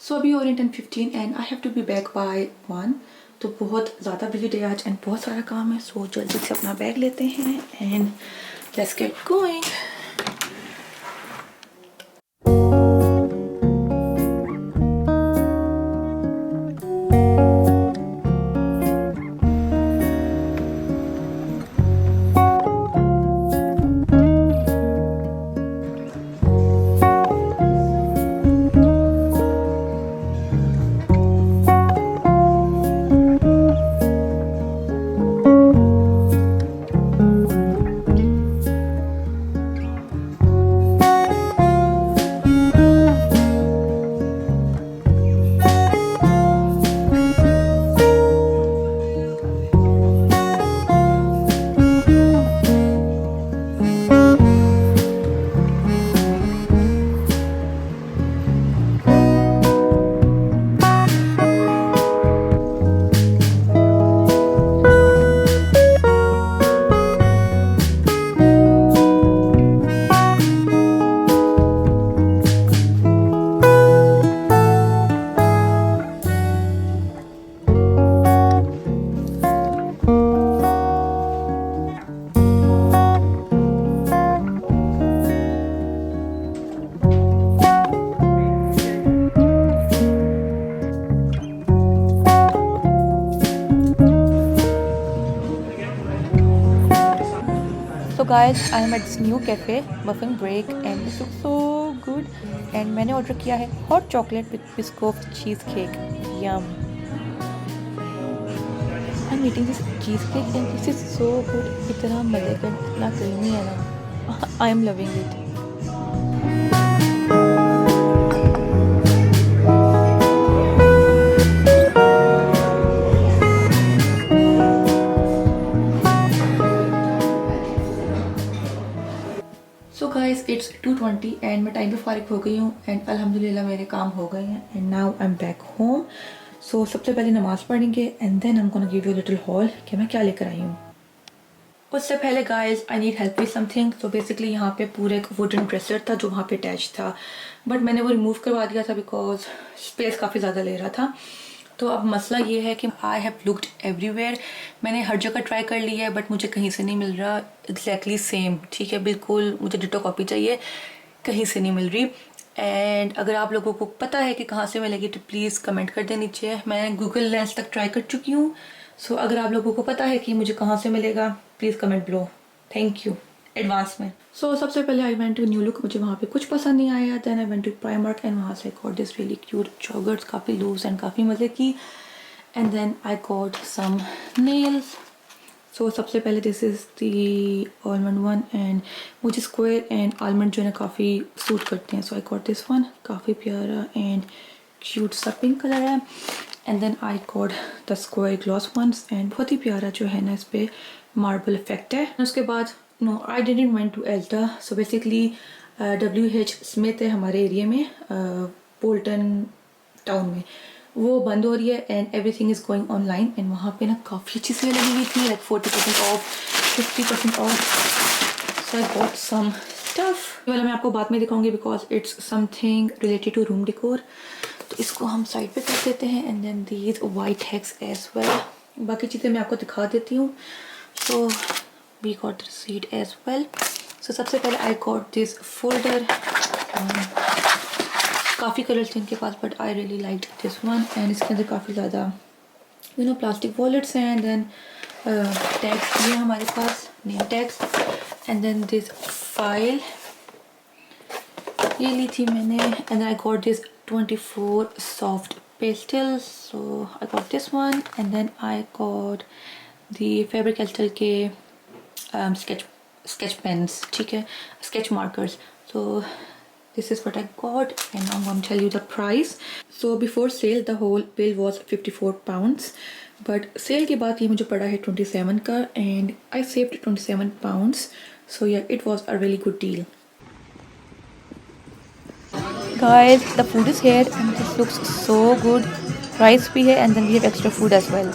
सो अभी और 10:15 and I have to be back by 1। तो बहुत ज़्यादा बिजी डे आज एंड बहुत सारा काम है। सो जल्दी से अपना बैग लेते हैं and let's get going. So guys, I am at this new cafe, Muffin Break, and this looks so good. And मैंने ऑर्डर किया है hot chocolate with biscoff cheesecake. Yum. I'm eating this cheesecake and this is so good. इतना मज़े का, इतना creamy है ना. I am loving it. So guys it's 2:20 and मैं टाइम पे फारिग हो गई हूँ एंड अल्हम्दुलिल्लाह मेरे काम हो गए हैं and now I am back home. So सबसे पहले नमाज़ पढ़ेंगे and then I am gonna give you little haul कि मैं क्या लेकर आई हूँ। उससे पहले guys I need help with something. तो बेसिकली यहाँ पे पूरा एक वुडन ड्रेसर था जो वहाँ पे अटैच था, बट मैंने वो रिमूव करवा दिया था बिकॉज स्पेस काफ़ी ज़्यादा ले रहा था। तो अब मसला ये है कि आई हैव लुक्ड एवरीवेयर, मैंने हर जगह ट्राई कर ली है बट मुझे कहीं से नहीं मिल रहा एग्जैक्टली सेम। ठीक है, बिल्कुल मुझे डिटो कॉपी चाहिए, कहीं से नहीं मिल रही। एंड अगर आप लोगों को पता है कि कहाँ से मिलेगी तो प्लीज़ कमेंट कर दें नीचे। मैं गूगल लेंस तक ट्राई कर चुकी हूँ। सो अगर आप लोगों को पता है कि मुझे कहाँ से मिलेगा please comment below, thank you advance में। सो सबसे पहले I went to New Look, मुझे वहाँ पे कुछ पसंद नहीं आया। Then I went to Primark and वहाँ से I got this really cute joggers, काफ़ी लूज एंड काफ़ी मज़े की। And then I got some nails. So सबसे पहले this is the almond one and मुझे स्क्वायर एंड आलमंड जो है ना काफ़ी सूट करते हैं। So I got this one, काफ़ी प्यारा एंड क्यूट सा पिंक कलर है। And then I got the square gloss ones and बहुत ही प्यारा जो है ना इस पर मार्बल इफेक्ट है। उसके बाद no I didn't went to एल्टा। सो बेसिकली WH स्मिथ है हमारे एरिया में, पोल्टन टाउन में, वो बंद हो रही है and everything is going online. And वहाँ पे ना काफ़ी अच्छी सेल लगी हुई थी, like 40% off, 50% off. So I got some stuff, वाला मैं आपको बाद में दिखाऊंगी because it's something related to room decor. तो इसको हम साइड पे कर देते हैं and then these white hacks as well. बाकी चीज़ें मैं आपको दिखा देती हूँ। So we got receipt as well. सो सबसे पहले आई गॉट दिस फोल्डर, काफ़ी कलर्स थे इनके पास but I really like this one. And इसके अंदर काफ़ी ज़्यादा प्लास्टिक वॉलेट्स हैं एंड देन टैग्स ये हमारे पास, name tags. And then this file ये ली थी मैंने। And I got this 24 soft pastels, so I got this one. And then I got the Faber Castell के स्केच पेन्स, ठीक है, sketch markers. So this is what I got, and now I'm going to tell you the price. So before sale the whole bill was 54 pounds, but sale के बाद ये मुझे पड़ा है 27 का, and I saved 27 pounds. So yeah, it was a really good deal. Guys, the food is here and this looks so good. Rice भी है and then we have extra food as well.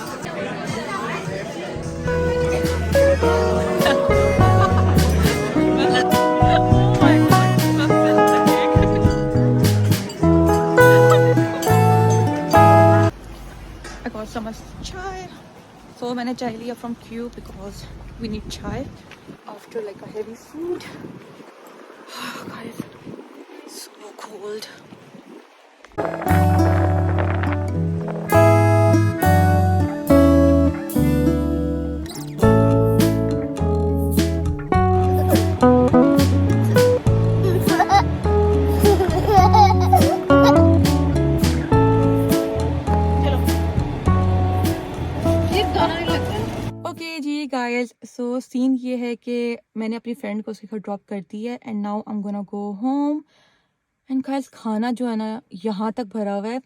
I got so much chai. So मैंने चाय लिया from Q because we need chai after like a heavy food. Guys, so cold. Okay जी guys, so scene ये है कि मैंने अपनी friend को उसके घर ड्रॉप कर दी है and now I am gonna go home. And guys खाना जो है ना यहाँ तक भरा हुआ है,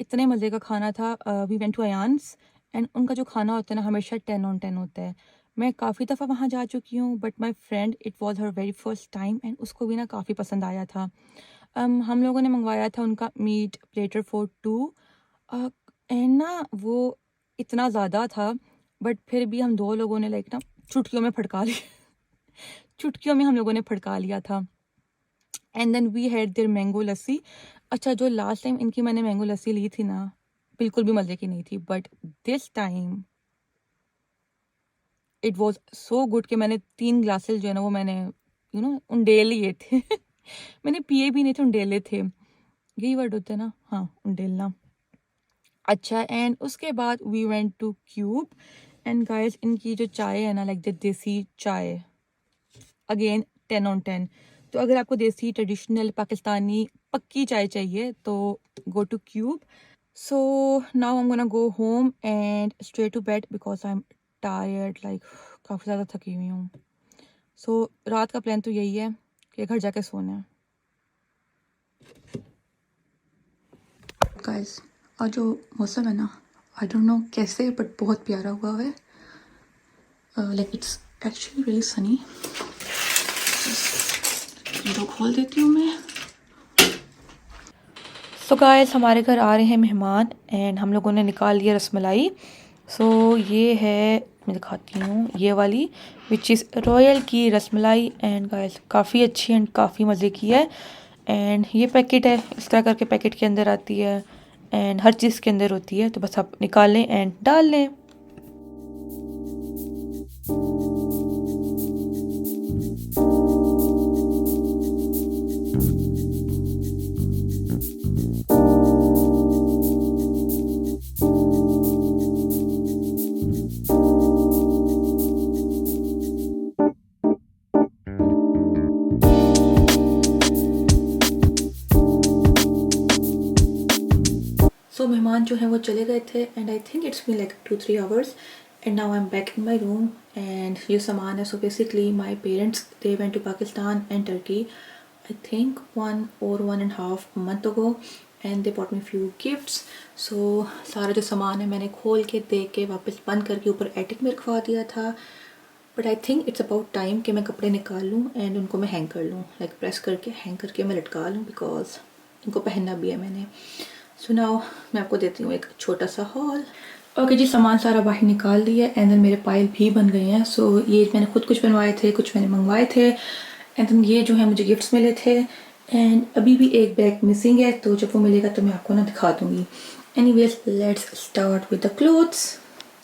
इतने मज़े का खाना था। वी वेंट टू अयान्स एंड उनका जो खाना होता है ना हमेशा 10 on 10 होता है। मैं काफ़ी दफ़ा वहाँ जा चुकी हूँ but my friend it was her very first time and उसको भी ना काफ़ी पसंद आया था। हम लोगों ने मंगवाया था उनका मीट प्लेटर फॉर 2 एंड ना वो इतना ज़्यादा था बट फिर भी हम 2 लोगों ने लाइक ना चुटकियों में फटका लिया चुटकियों में हम लोगों ने फटका लिया था। And then we had there mango lassi. अच्छा, जो लास्ट टाइम इनकी मैंने मैंगो लस्सी ली थी ना बिल्कुल भी मज़े की नहीं थी, but this time it was so good कि मैंने 3 ग्लासेस जो है ना वो मैंने उंडेल लिए थे मैंने पिए भी नहीं थे, उंडेले थे। यही वर्ड होता है ना, हाँ उंडेलना। अच्छा, एंड उसके बाद we went to Cube and guys इनकी जो चाय है ना लाइक द देसी चाय, अगेन 10 on 10। तो अगर आपको देसी ट्रेडिशनल पाकिस्तानी पक्की चाय चाहिए तो go to Cube. So now I am gonna go home and straight to bed because I am tired, like काफ़ी ज़्यादा थकी हुई हूँ। सो रात का प्लान तो यही है कि घर जाके सोना है। गाइस, और जो मौसम है ना आई डोंट नो कैसे बट बहुत प्यारा हुआ है। Like it's actually really Sunny. Window खोल देती हूँ मैं। सो गाइस, हमारे घर आ रहे हैं मेहमान एंड हम लोगों ने निकाल लिया रसमलाई। सो ये है, मैं दिखाती हूँ, ये वाली विच इज़ रॉयल की रसमलाई एंड गाइस काफ़ी अच्छी एंड काफ़ी मज़े की है। एंड ये पैकेट है, इस तरह करके पैकेट के अंदर आती है एंड हर चीज़ के अंदर होती है, तो बस आप निकाल लें एंड डाल लें। सो मेहमान जो हैं वो चले गए थे and I think it's been like 2-3 hours and now I am back in my room and ये सामान है। So basically my parents they went to Pakistan and Turkey I think 1 or 1.5 month ago and they bought me few gifts. So सारा जो सामान है मैंने खोल के देख के वापस बंद करके ऊपर एटिक में रखवा दिया था, but I think it's about time कि मैं कपड़े निकाल लूँ एंड उनको मैं हैंग कर लूँ, लाइक प्रेस करके हैंग करके मैं लटका लूँ बिकॉज इनको पहनना भी है मैंने। सो नाउ मैं आपको देती हूँ एक छोटा सा हॉल। ओके जी, सामान सारा बाहर निकाल दिया एंड देन मेरे पायल भी बन गए हैं। सो ये मैंने खुद कुछ बनवाए थे, कुछ मैंने मंगवाए थे एंड देन ये जो है मुझे गिफ्ट्स मिले थे एंड अभी भी एक बैग मिसिंग है, तो जब वो मिलेगा तो मैं आपको ना दिखा दूँगी। Anyways let's start with the clothes.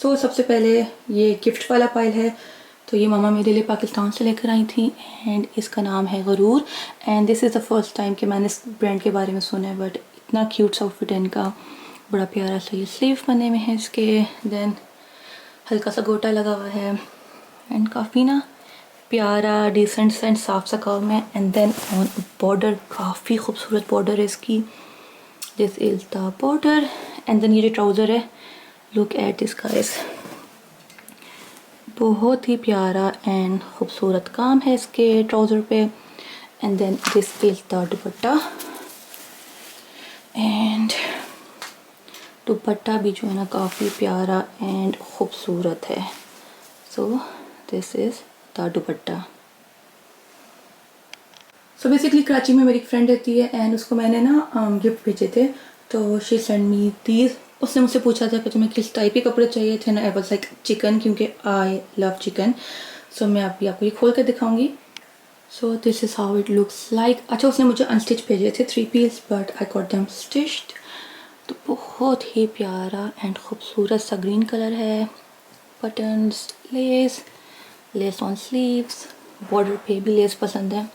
So सबसे पहले ये गिफ्ट वाला पायल है, तो ये मामा मेरे लिए पाकिस्तान से लेकर आई थी एंड इसका नाम है Guroor and this is the first time कि मैंने इस ब्रांड के बारे में सुना है, बट इतना क्यूट सा आउटफिट है इनका, बड़ा प्यारा सा। ये स्लीव बने हुए हैं इसके, देन हल्का सा गोटा लगा हुआ है एंड काफ़ी ना प्यारा डिसेंट सा एंड साफ सा काम है। एंड देन ऑन बॉर्डर, काफ़ी खूबसूरत बॉर्डर है इसकी, this is the border. And then ये जो ट्राउज़र है, लुक एट दिस गाइस, बहुत ही प्यारा एंड खूबसूरत काम है इसके ट्राउज़र पे। And then this is the dupatta. And dupatta भी जो है ना काफ़ी प्यारा एंड ख़ूबसूरत है। So this is the dupatta. So basically Karachi में मेरी एक फ्रेंड रहती है एंड उसको मैंने ना गिफ्ट भेजे थे, तो शी सेंड मी दीज। उसने मुझसे पूछा था कि तुम्हें किस टाइप के कपड़े चाहिए थे ना। आई वाज लाइक चिकन, क्योंकि आई लव चिकन। सो मैं अभी आपको ये खोल कर दिखाऊंगी। So this is how it looks like. अच्छा, उसने मुझे अनस्टिच भेजे थे 3 piece, but I got them stitched. तो बहुत ही प्यारा एंड ख़ूबसूरत सा ग्रीन कलर है। Buttons, lace on sleeves. Border पे भी लेस पसंद है।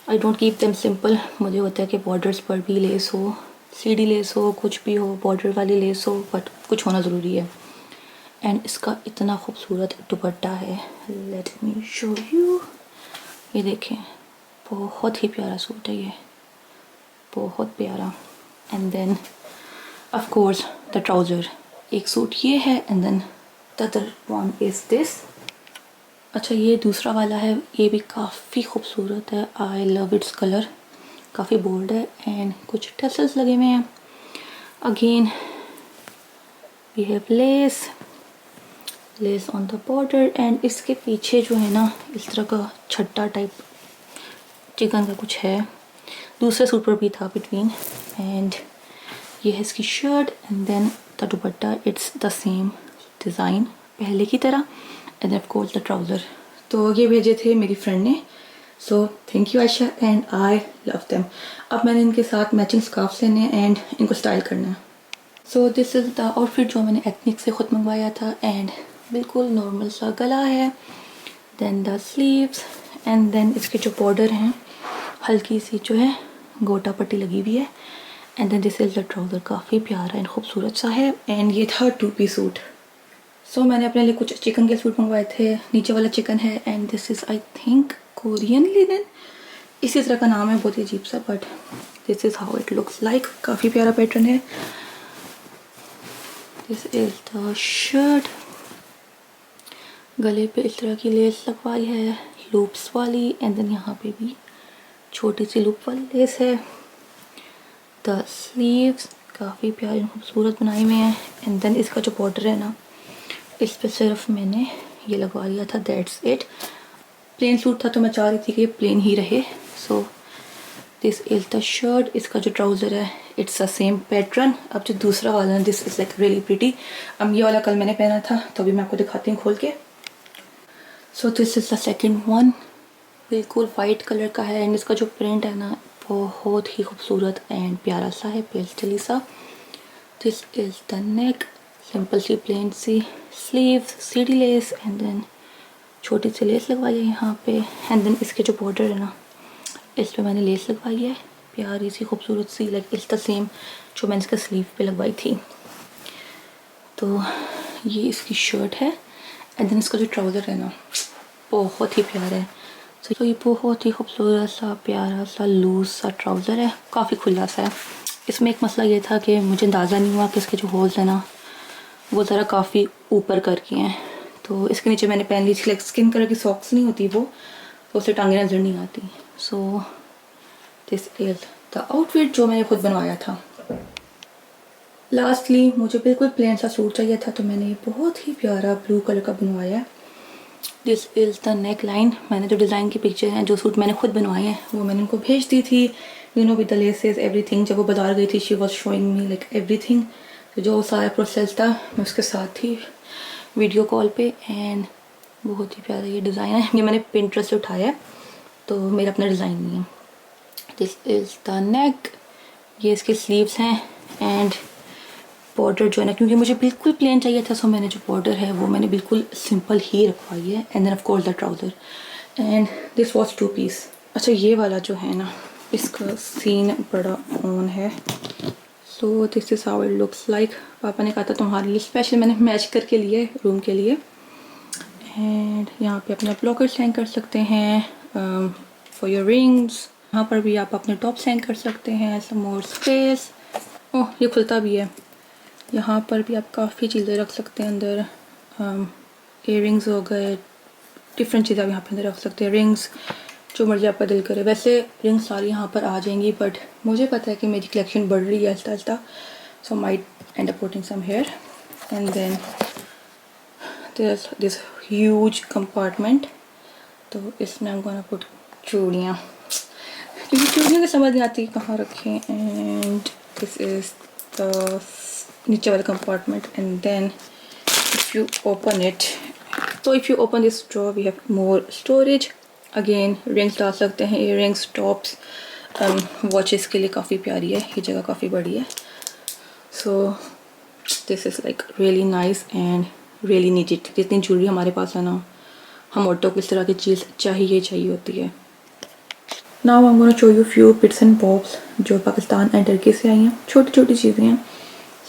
I don't keep them simple. मुझे होता है कि बॉर्डर्स पर भी लेस हो, सीढ़ी लेस हो, कुछ भी हो, बॉर्डर वाली लेस हो, बट कुछ होना ज़रूरी है। एंड इसका इतना खूबसूरत दुपट्टा है। Let me show you. ये देखें, बहुत ही प्यारा सूट है ये, बहुत प्यारा। And then of course the trouser. एक सूट ये है and then the other one is this. अच्छा, ये दूसरा वाला है, ये भी काफ़ी खूबसूरत है। आई लव इट्स कलर, काफ़ी बोल्ड है एंड कुछ टसल्स लगे हुए हैं। Again we have lace on the border. And इसके पीछे जो है ना इस तरह का छट्टा टाइप चिकन का कुछ है, दूसरे सूट पर भी था बिटवीन। एंड ये है इसकी shirt and then the dupatta, it's the same design पहले की तरह। And of course the trouser. तो ये भेजे थे मेरी फ्रेंड ने। So thank you Ayesha and I love them. अब मैंने इनके साथ मैचिंग स्कार्फ लेने हैं एंड इनको स्टाइल करना है। So this is the outfit जो मैंने एथनिक से ख़ुद मंगवाया था। एंड बिल्कुल नॉर्मल सा गला है, then the sleeves and then इसके जो बॉर्डर हैं हल्की सी जो है गोटा पट्टी लगी हुई है। And then this is the trouser, काफ़ी प्यारा एंड ख़ूबसूरत सा है। एंड ये था 2 पीस सूट। सो मैंने अपने लिए कुछ चिकन के सूट मंगवाए थे। नीचे वाला चिकन है and this is I think Korean linen, इसी तरह का नाम है, बहुत ही अजीब सा, but this is how it looks like. काफ़ी प्यारा पैटर्न है। This is the shirt. गले पे इस तरह की लेस लगवाई है, लूप्स वाली। एंड देन यहाँ पे भी छोटी सी लूप वाली लेस है। द स्लीव्स काफ़ी प्यारी खूबसूरत बनाई हुई हैं। एंड देन इसका जो बॉर्डर है ना, इस पर सिर्फ मैंने ये लगवा लिया था, दैट्स इट। प्लेन सूट था तो मैं चाह रही थी कि ये प्लेन ही रहे। सो दिस इज़ द शर्ट। इसका जो ट्राउज़र है इट्स द सेम पैटर्न। अब जो दूसरा वाला है this is like really pretty. अब ये वाला कल मैंने पहना था, तो अभी मैं आपको दिखाती हूँ खोल के। सो this is the second one, बिल्कुल वाइट कलर का है। एंड इसका जो प्रिंट है ना बहुत ही खूबसूरत एंड प्यारा सा है, पेस्टली सा। This is the neck, simple सी प्लेन सी स्लीव, सीढ़ी लेस एंड देन छोटी सी लेस लगवाई है यहाँ पे। एंड देन इसके जो बॉर्डर है ना इस पे मैंने लेस लगवाई है प्यारी सी खूबसूरत सी, लाइक इट्स द सेम जो मैंने इसका स्लीव पे लगवाई थी। तो ये इसकी शर्ट है। एंड देन इसका जो ट्राउज़र है ना बहुत ही प्यारा है। तो ये बहुत ही खूबसूरत सा प्यारा सा लूज सा ट्राउज़र है, काफ़ी खुला सा है। इसमें एक मसला ये था कि मुझे अंदाज़ा नहीं हुआ कि इसके जो होल्स हैं ना वो ज़रा काफ़ी ऊपर करके हैं। तो इसके नीचे मैंने पहन ली थी, लाइक स्किन कलर की सॉक्स नहीं होती वो, तो उससे टांगें नज़र नहीं आती। सो दिस इज़ द आउटफिट जो मैंने खुद बनवाया था। लास्टली मुझे बिल्कुल प्लेन सा सूट चाहिए था, तो मैंने ये बहुत ही प्यारा ब्लू कलर का बनवाया है। This is the neck line. मैंने जो डिज़ाइन की पिक्चर हैं, जो सूट मैंने खुद बनवाए हैं, वो मैंने उनको भेज दी थी, you know, with the laces everything. जब वो बाजार गई थी she was showing me like everything. तो जो सारा प्रोसेस था मैं उसके साथ थी वीडियो कॉल पे। एंड बहुत ही प्यारा ये डिज़ाइन है। ये मैंने पिंटरेस्ट से उठाया है, तो मेरा अपना डिज़ाइन नहीं है। दिस इज़ द नेक, ये इसके स्लीव्स हैं। एंड बॉर्डर जो है ना, क्योंकि मुझे बिल्कुल प्लेन चाहिए था, सो मैंने जो बॉर्डर है वो मैंने बिल्कुल सिंपल ही रखवाई है। And then of course the trouser. And this was 2 piece. अच्छा, ये वाला जो है ना इसका सीन बड़ा ऑन है। So this is how it looks like. पापा ने कहा था तुम्हारे लिए स्पेशल मैंने मैच करके लिए रूम के लिए। एंड यहाँ पे अपने आप लॉकर्स हैंग कर सकते हैं फॉर योर रिंग्स। यहाँ पर भी आप अपने टॉप्स हैंग कर सकते हैं, सम मोर स्पेस। ओह, ये खुलता भी है। यहाँ पर भी आप काफ़ी चीज़ें रख सकते हैं अंदर। इयररिंग्स हो गए, डिफरेंट चीज़ें आप यहाँ पे अंदर रख सकते हैं। रिंग्स जो मर्जी आपका दिल करे। वैसे रिंग्स सारी यहाँ पर आ जाएंगी, बट मुझे पता है कि मेरी कलेक्शन बढ़ रही है आहिस्ता आहिस्ता, so might end up putting some hair. And then there's this huge compartment, तो इसमें I'm gonna put चूड़ियाँ, क्योंकि चूड़ियाँ की समझ नहीं आती कहाँ रखें। एंड दिस इज द नीचे वाला compartment. And then if you open it, तो if you open this drawer we have more storage. Again rings डाल सकते हैं, इयर रिंग्स, टॉप्स, वॉचेस के लिए काफ़ी प्यारी है, ये जगह काफ़ी बड़ी है। So this is like really nice and really needed. जितनी ज्वेलरी हमारे पास है ना, हम औरतों को इस तरह की चीज़ चाहिए होती है। Now I am gonna show you few bits and bobs जो पाकिस्तान एंड टर्की से आई हैं, छोटी छोटी चीज़ें हैं।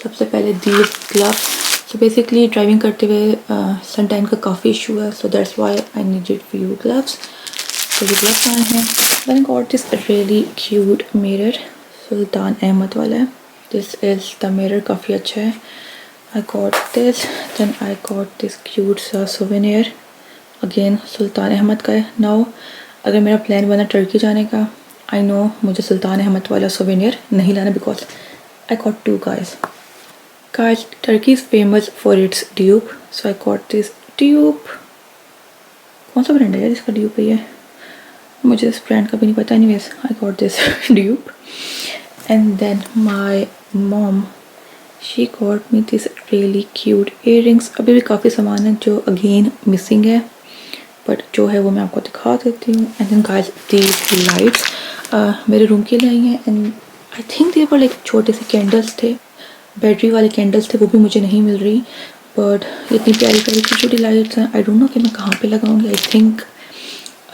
सबसे पहले these gloves. So basically driving करते हुए सनटैन का काफ़ी इशू है, so that's why I needed few gloves. तो ये ग्लव्स आए हैं। Then got this really cute mirror, Sultan Ahmed वाला है। दिस इज़ द मिरर, काफ़ी अच्छा है। I got this, then I got this cute सा souvenir, again सुल्तान अहमद का है। Now अगर मेरा प्लान बना टर्की जाने का, I know मुझे सुल्तान अहमद वाला souvenir नहीं लाना, because I got two guys. Turkey is famous for its dupe, so I got this dupe. कौन सा ब्रांड है यार इसका dupe है ये, मुझे इस ब्रांड का भी नहीं पता। Anyways, I got this dupe. And then my mom, she got me this really cute earrings. अभी भी काफ़ी सामान है जो अगेन मिसिंग है, बट जो है वो मैं आपको दिखा देती हूँ। And then guys these lights मेरे रूम के लिए आई हैं, एंड आई थिंक ये पर लाइक छोटे से कैंडल्स थे, बैटरी वाले कैंडल्स थे, वो भी मुझे नहीं मिल रही। बट इतनी प्यारी प्यारी छोटी छोटी लाइट्स हैं। आई डोंट नो कि मैं कहाँ पे लगाऊंगी। I think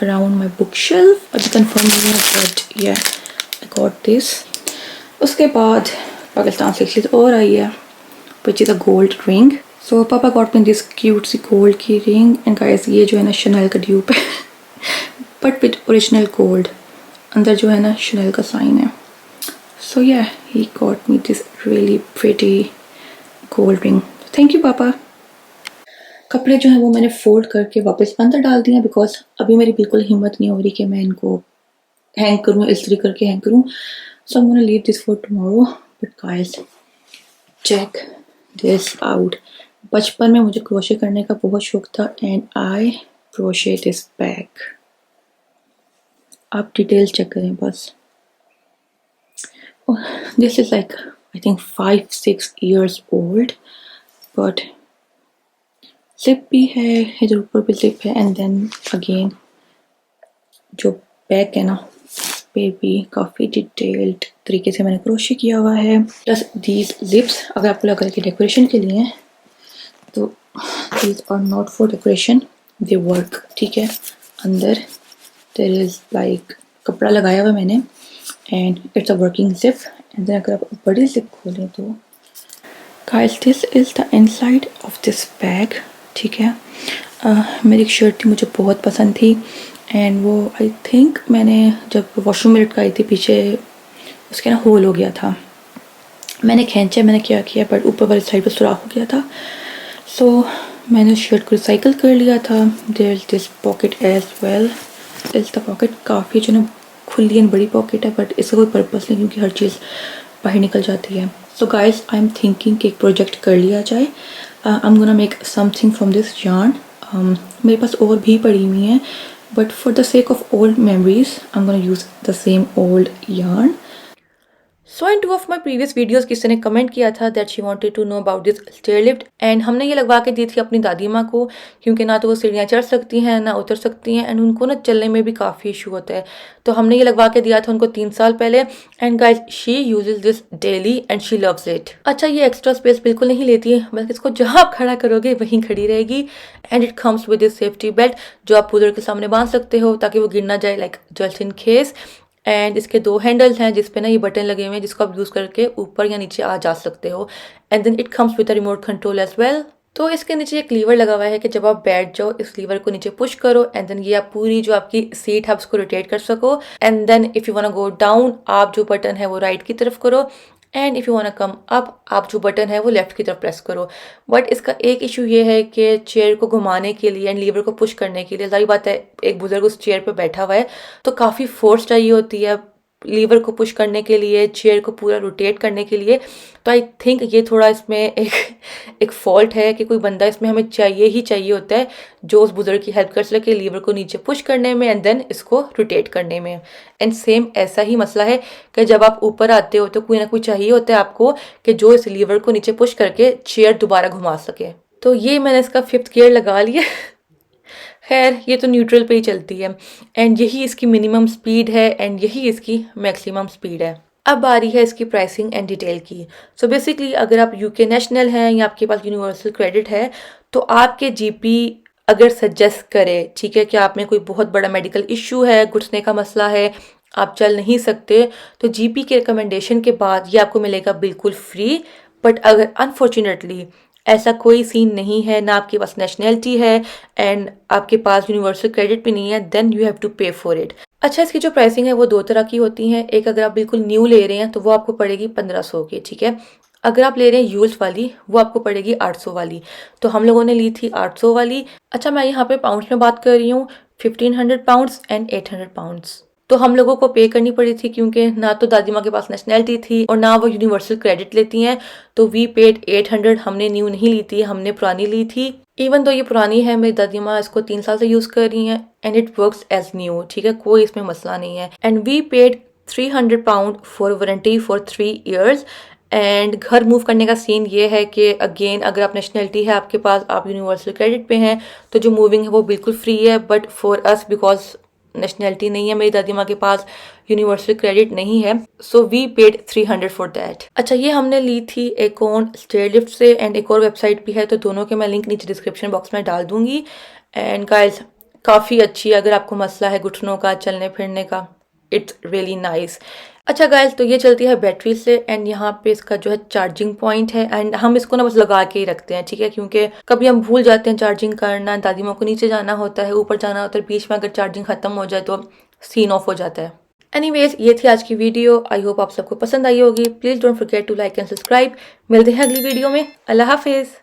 around my book shelf, अभी कन्फर्म नहीं है, बट या आई गॉट दिस। उसके बाद पाकिस्तान से एक चीज़ और आई है, which is a gold ring. So पापा गॉट मी दिस क्यूट सी गोल्ड की रिंग। एंड गाइस ये जो है ना शनेल का ड्यूप है बट विद ओरिजिनल गोल्ड, अंदर जो है ना शनेल का साइन है। सो या he got me this really pretty gold ring. Thank you पापा। कपड़े जो हैं वो मैंने फोल्ड करके वापस अंदर डाल दिए, बिकॉज अभी मेरी बिल्कुल हिम्मत नहीं हो रही कि मैं इनको हैंग करूँ, इस्त्री करके हैंग करूँ। So I am gonna leave this for tomorrow. But guys check this out. बचपन में मुझे क्रोशे करने का बहुत शौक था, and I crochet this bag. आप डिटेल्स चेक करें बस। This is like I think 5-6 years old, but zip भी है, इधर ऊपर भी जिप है। एंड देन अगेन जो बैग है ना पे भी काफ़ी डिटेल्ड तरीके से मैंने क्रोशे किया हुआ है। प्लस दीज जिप्स अगर आपको लगा कि डेकोरेशन के लिए हैं, तो these are not for decoration, they work. ठीक है, अंदर देयर इज़ लाइक कपड़ा लगाया हुआ मैंने, and it's a working zip. And then अगर आप बड़ी जिप खोलें तो guys this is the inside of this bag. ठीक है, मेरी एक शर्ट थी, मुझे बहुत पसंद थी, एंड वो आई थिंक मैंने जब वॉशरूम में लटकाई थी पीछे, उसके ना होल हो गया था। मैंने खींचा, मैंने क्या किया, बट ऊपर वाली साइड पर सुराख हो गया था। सो मैंने शर्ट को रिसाइकिल कर लिया था। There is this pocket as well. इस द पॉकेट काफ़ी जो ना खुली एंड बड़ी पॉकेट है, बट इसका कोई पर्पस नहीं क्योंकि हर चीज़ बाहर निकल जाती है। So guys I am thinking कि एक प्रोजेक्ट कर लिया जाए। आई am gonna make something from this yarn। मेरे पास और भी पड़ी हुई हैं, but for the sake of old memories I'm going to use the same old yarn. So in two of my previous videos किसी ने कमेंट किया था that she wanted to know about this stair lift, and हमने ये लगवा के दी थी अपनी दादी माँ को, क्योंकि ना तो वो सीढ़ियाँ चढ़ सकती हैं ना उतर सकती हैं, एंड उनको ना चलने में भी काफ़ी इशू होता है। तो हमने ये लगवा के दिया था उनको 3 साल पहले, and guys she uses this daily and she loves it. अच्छा, ये एक्स्ट्रा स्पेस बिल्कुल नहीं लेती है, बल्कि इसको जहाँ आप खड़ा करोगे वहीं खड़ी रहेगी। And it comes with this safety belt जो आप कूलर के सामने बांध सकते हो ताकि वो गिर ना जाए, like just in case. And इसके 2 हैंडल्स हैं जिसपे ना ये बटन लगे हुए हैं जिसको आप यूज़ करके ऊपर या नीचे आ जा सकते हो। And then it comes with a remote control as well. तो इसके नीचे एक लीवर लगा हुआ है कि जब आप बैठ जाओ इस लीवर को नीचे पुश करो, एंड देन ये आप पूरी जो आपकी सीट है उसको रोटेट कर सको। And then if you want to go down, आप जो बटन है वो राइट की तरफ करो, and if you want come up, आप जो बटन है वो लेफ्ट की तरफ प्रेस करो। बट इसका एक इशू ये है कि चेयर को घुमाने के लिए एंड लीवर को पुश करने के लिए, जाहिर बात है एक बुजुर्ग उस चेयर पे बैठा हुआ है तो काफ़ी फोर्स चाहिए होती है लीवर को पुश करने के लिए, चेयर को पूरा रोटेट करने के लिए। तो आई थिंक ये थोड़ा इसमें एक फॉल्ट है कि कोई बंदा इसमें हमें चाहिए ही चाहिए होता है जो उस बुजुर्ग की हेल्प कर सके लीवर को नीचे पुश करने में एंड देन इसको रोटेट करने में। एंड सेम ऐसा ही मसला है कि जब आप ऊपर आते हो तो कोई ना कोई चाहिए होता है आपको कि जो इस लीवर को नीचे पुश करके चेयर दोबारा घुमा सके। तो ये मैंने इसका 5th गियर लगा लिया। खैर ये तो न्यूट्रल पे ही चलती है एंड यही इसकी मिनिमम स्पीड है एंड यही इसकी मैक्सिमम स्पीड है। अब आ रही है इसकी प्राइसिंग एंड डिटेल की। सो बेसिकली अगर आप यूके नेशनल हैं या आपके पास यूनिवर्सल क्रेडिट है तो आपके जीपी अगर सजेस्ट करे, ठीक है, कि आप में कोई बहुत बड़ा मेडिकल इशू है, घुटने का मसला है, आप चल नहीं सकते, तो जीपी के रिकमेंडेशन के बाद ये आपको मिलेगा बिल्कुल फ्री। बट अगर अनफॉर्चुनेटली ऐसा कोई सीन नहीं है, ना आपके पास नेशनैलिटी है एंड आपके पास यूनिवर्सल क्रेडिट भी नहीं है, देन यू हैव टू पे फॉर इट। अच्छा, इसकी जो प्राइसिंग है वो 2 तरह की होती है। एक अगर आप बिल्कुल न्यू ले रहे हैं तो वो आपको पड़ेगी 1500 की, ठीक है। अगर आप ले रहे हैं यूज्ड वाली वो आपको पड़ेगी 800 वाली। तो हम लोगों ने ली थी 800 वाली। अच्छा, मैं यहाँ पे पाउंड्स में बात कर रही हूँ, 1500 पाउंड्स एंड 800 पाउंड्स तो हम लोगों को पे करनी पड़ी थी क्योंकि ना तो दादी माँ के पास नेशनैलिटी थी और ना वो यूनिवर्सल क्रेडिट लेती हैं। तो वी पेड 800। हमने न्यू नहीं ली थी, हमने पुरानी ली थी। इवन तो ये पुरानी है, मेरी दादी माँ इसको 3 साल से यूज़ कर रही हैं and it works as new, ठीक है, कोई इसमें मसला नहीं है। And we paid 300 pound for warranty for 3 years. And घर मूव करने का सीन ये है कि अगेन अगर आप नेशनैलिटी है आपके पास, आप यूनिवर्सल क्रेडिट पे हैं, तो जो मूविंग है वो बिल्कुल फ्री है। But for us because nationality नहीं है, मेरी दादी माँ के पास यूनिवर्सल क्रेडिट नहीं है, so we paid 300 for that. अच्छा, ये हमने ली थी एक और स्टेयरलिफ्ट से एंड एक और वेबसाइट भी है, तो दोनों के मैं लिंक नीचे डिस्क्रिप्शन बॉक्स में डाल दूंगी। एंड गाइस काफ़ी अच्छी है अगर आपको मसला है घुटनों का, चलने फिरने का, इट्स रियली नाइस। अच्छा गाइस, तो ये चलती है बैटरी से एंड यहाँ पे इसका जो है चार्जिंग पॉइंट है एंड हम इसको ना बस लगा के ही रखते हैं, ठीक है, क्योंकि कभी हम भूल जाते हैं चार्जिंग करना, दादी माँ को नीचे जाना होता है, ऊपर जाना होता है, बीच में अगर चार्जिंग खत्म हो जाए तो सीन ऑफ हो जाता है। एनीवेज, ये थी आज की वीडियो। आई होप आप सबको पसंद आई होगी। Please don't forget to like and subscribe. मिलते हैं अगली वीडियो में। अल्लाह हाफिज।